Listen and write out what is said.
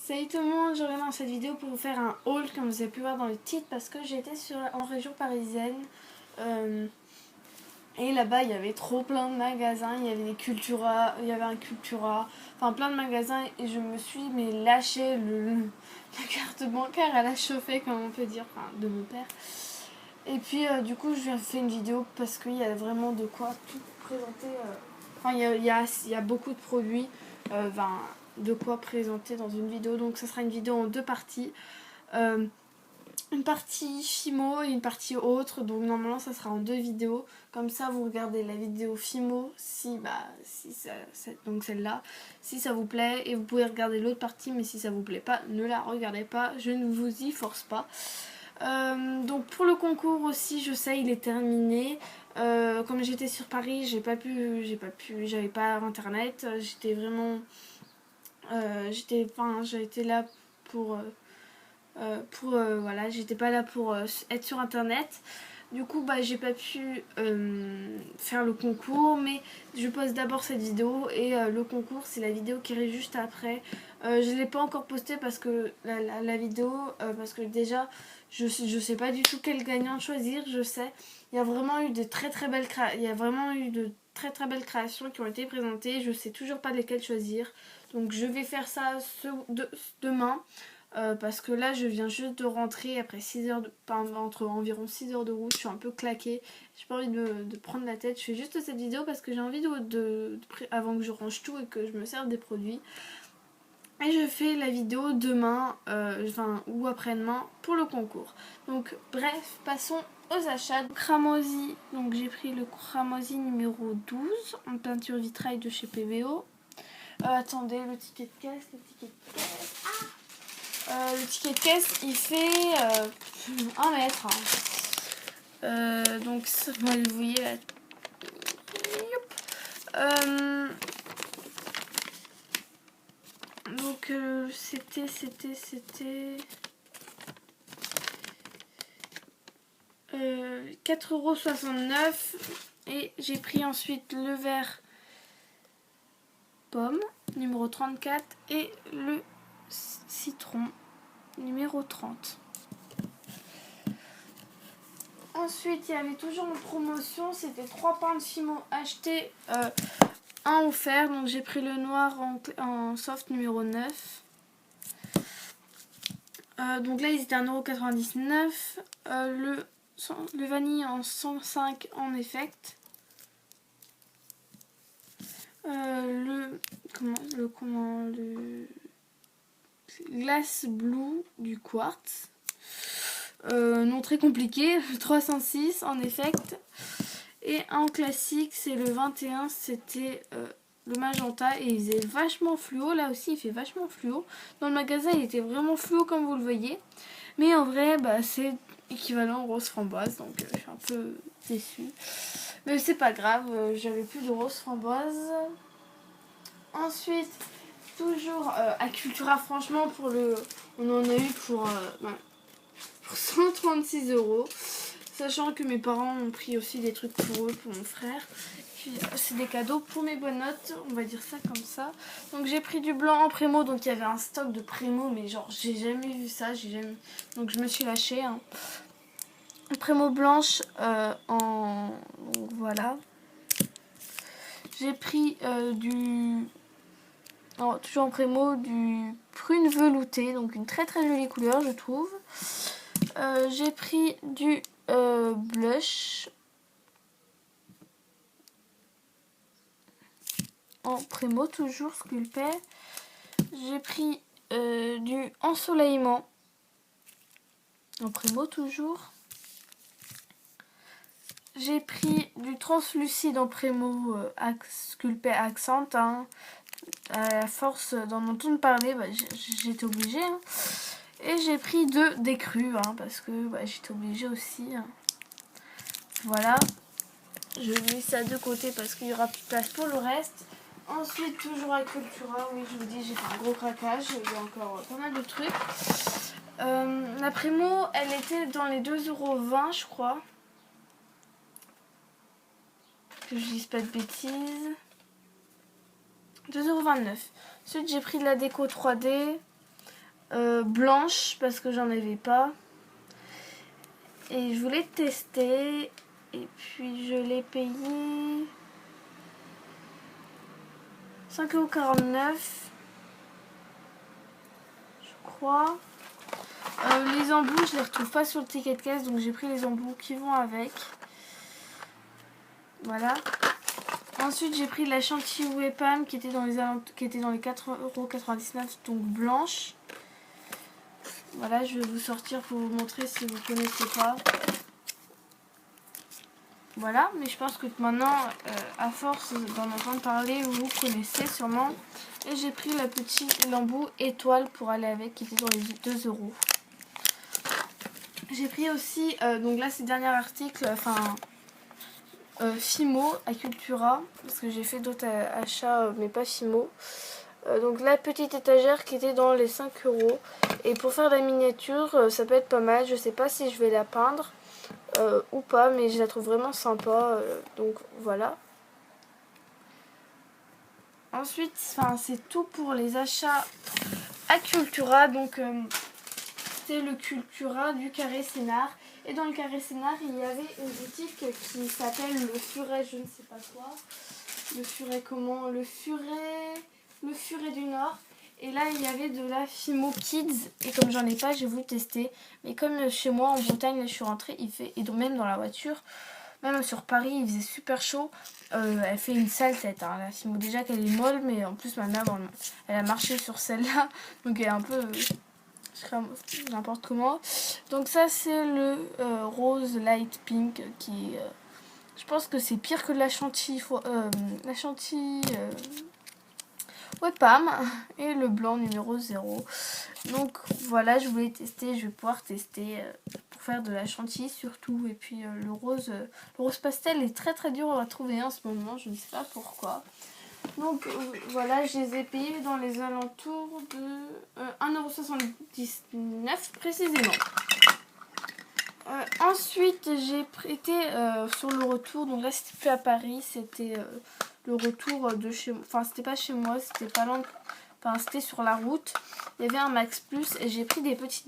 Salut tout le monde, je reviens dans cette vidéo pour vous faire un haul comme vous avez pu voir dans le titre parce que j'étais en région parisienne et là-bas il y avait trop plein de magasins, il y avait des Cultura, il y avait un Cultura, enfin plein de magasins et je me suis lâché, la carte bancaire elle a chauffé comme on peut dire, enfin de mon père. Et puis du coup je viens faire une vidéo parce qu'il y a vraiment de quoi tout présenter, enfin il y a beaucoup de produits, de quoi présenter dans une vidéo, donc ça sera une vidéo en deux parties, une partie Fimo et une partie autre, donc normalement ça sera en deux vidéos, comme ça vous regardez la vidéo Fimo donc celle-là, si ça vous plaît, et vous pouvez regarder l'autre partie, mais si ça vous plaît pas, ne la regardez pas, je ne vous y force pas. Donc pour le concours aussi, je sais, il est terminé. Comme j'étais sur Paris, j'avais pas internet, j'étais vraiment j'étais là voilà, j'étais pas là pour être sur internet. Du coup j'ai pas pu faire le concours, mais je poste d'abord cette vidéo et le concours c'est la vidéo qui arrive juste après. Je l'ai pas encore postée parce que la vidéo, parce que déjà je sais pas du tout quel gagnant choisir. Je sais, il y a vraiment eu de très belles créations qui ont été présentées. Je sais toujours pas lesquelles choisir, donc je vais faire ça demain. Parce que là je viens juste de rentrer après 6 heures entre environ 6 heures de route, je suis un peu claquée, j'ai pas envie de prendre la tête. Je fais juste cette vidéo parce que j'ai envie avant que je range tout et que je me serve des produits, et je fais la vidéo demain ou après-demain pour le concours. Donc bref, passons aux achats. Cramoisi, donc j'ai pris le Cramoisi numéro 12 en peinture vitrail de chez PVO. Attendez, le ticket de caisse. Le ticket de caisse il fait 1 mètre. Donc vous voyez là. Donc c'était 4,69 €. Et j'ai pris ensuite le verre pomme numéro 34 et le citron numéro 30. Ensuite, il y avait toujours en promotion, c'était 3 pains de Fimo achetés, 1 offert. Donc j'ai pris le noir en soft numéro 9. Donc là, ils étaient à 1,99 €. Le vanille en 105 en effect. Le glace blue du quartz. Non très compliqué, 306 en effect. Et en classique, c'est le 21, c'était le magenta, et il faisait vachement fluo. Là aussi il fait vachement fluo. Dans le magasin il était vraiment fluo comme vous le voyez, mais en vrai c'est équivalent rose framboise, donc je suis un peu déçue, mais c'est pas grave, j'avais plus de rose framboise. Ensuite, toujours à Cultura, franchement on en a eu pour 136 €, sachant que mes parents ont pris aussi des trucs pour eux, pour mon frère. Puis c'est des cadeaux pour mes bonnes notes, on va dire ça comme ça. Donc j'ai pris du blanc en Prémo, donc il y avait un stock de Prémo, mais genre j'ai jamais vu ça, donc je me suis lâchée. Prémo blanche donc voilà. J'ai pris toujours en Prémo, du prune velouté, donc une très jolie couleur je trouve. J'ai pris du blush en Prémo, toujours Sculpey. J'ai pris du ensoleillement en Prémo, toujours. J'ai pris du translucide en Prémo, Sculpey Accent. À la force d'en entendre parler, j'étais obligée. Et j'ai pris des crus, parce que j'étais obligée aussi. Voilà. Je mets ça de côté parce qu'il y aura plus de place pour le reste. Ensuite, toujours à Cultura, oui, je vous dis, j'ai fait un gros craquage. Il y a encore pas mal de trucs. La Prémo, elle était dans les 2,20 € je crois. Que je dise pas de bêtises. 2,29 €. Ensuite, j'ai pris de la déco 3D. blanche parce que j'en avais pas. Et je voulais tester. Et puis je l'ai payé 5,49 €. Je crois. Les embouts, je les retrouve pas sur le ticket de caisse, donc j'ai pris les embouts qui vont avec. Voilà. Ensuite, j'ai pris la chantilly Wepam qui était dans les 4,99 €, donc blanche. Voilà, je vais vous sortir pour vous montrer si vous ne connaissez pas. Voilà, mais je pense que maintenant, à force d'en entendre parler, vous connaissez sûrement. Et j'ai pris l'embout étoile pour aller avec, qui était dans les 2 €. J'ai pris aussi, donc là c'est le dernier article, Fimo à Cultura, parce que j'ai fait d'autres achats, mais pas Fimo. Donc la petite étagère qui était dans les 5 €. Et pour faire la miniature, ça peut être pas mal. Je sais pas si je vais la peindre ou pas, mais je la trouve vraiment sympa. Donc voilà. Ensuite, c'est tout pour les achats à Cultura. Donc c'est le Cultura du Carré Sénart. Et dans le Carré Sénart, il y avait une boutique qui s'appelle le Furet, je ne sais pas quoi. Le Furet comment? Le Furet du Nord. Et là, il y avait de la Fimo Kids. Et comme j'en ai pas, j'ai voulu tester. Mais comme chez moi, en Bretagne, là, je suis rentrée, et donc même dans la voiture, même sur Paris, il faisait super chaud. Elle fait une sale tête, hein, la Fimo. Déjà qu'elle est molle, mais en plus, ma mère, elle a marché sur celle-là. Donc elle est un peu... n'importe comment. Donc ça, c'est le rose light pink qui... je pense que c'est pire que la chantilly... Wepam et le blanc numéro 0. Donc voilà, je voulais tester, je vais pouvoir tester pour faire de la chantilly surtout. Et puis le rose pastel est très très dur à trouver en ce moment, je ne sais pas pourquoi. Donc voilà, je les ai payés dans les alentours de 1,79 € précisément. Ensuite, j'ai prêté sur le retour, donc là c'était plus à Paris, c'était le retour de chez moi, enfin c'était pas chez moi, c'était pas loin, enfin c'était sur la route. Il y avait un Max Plus et j'ai pris des petites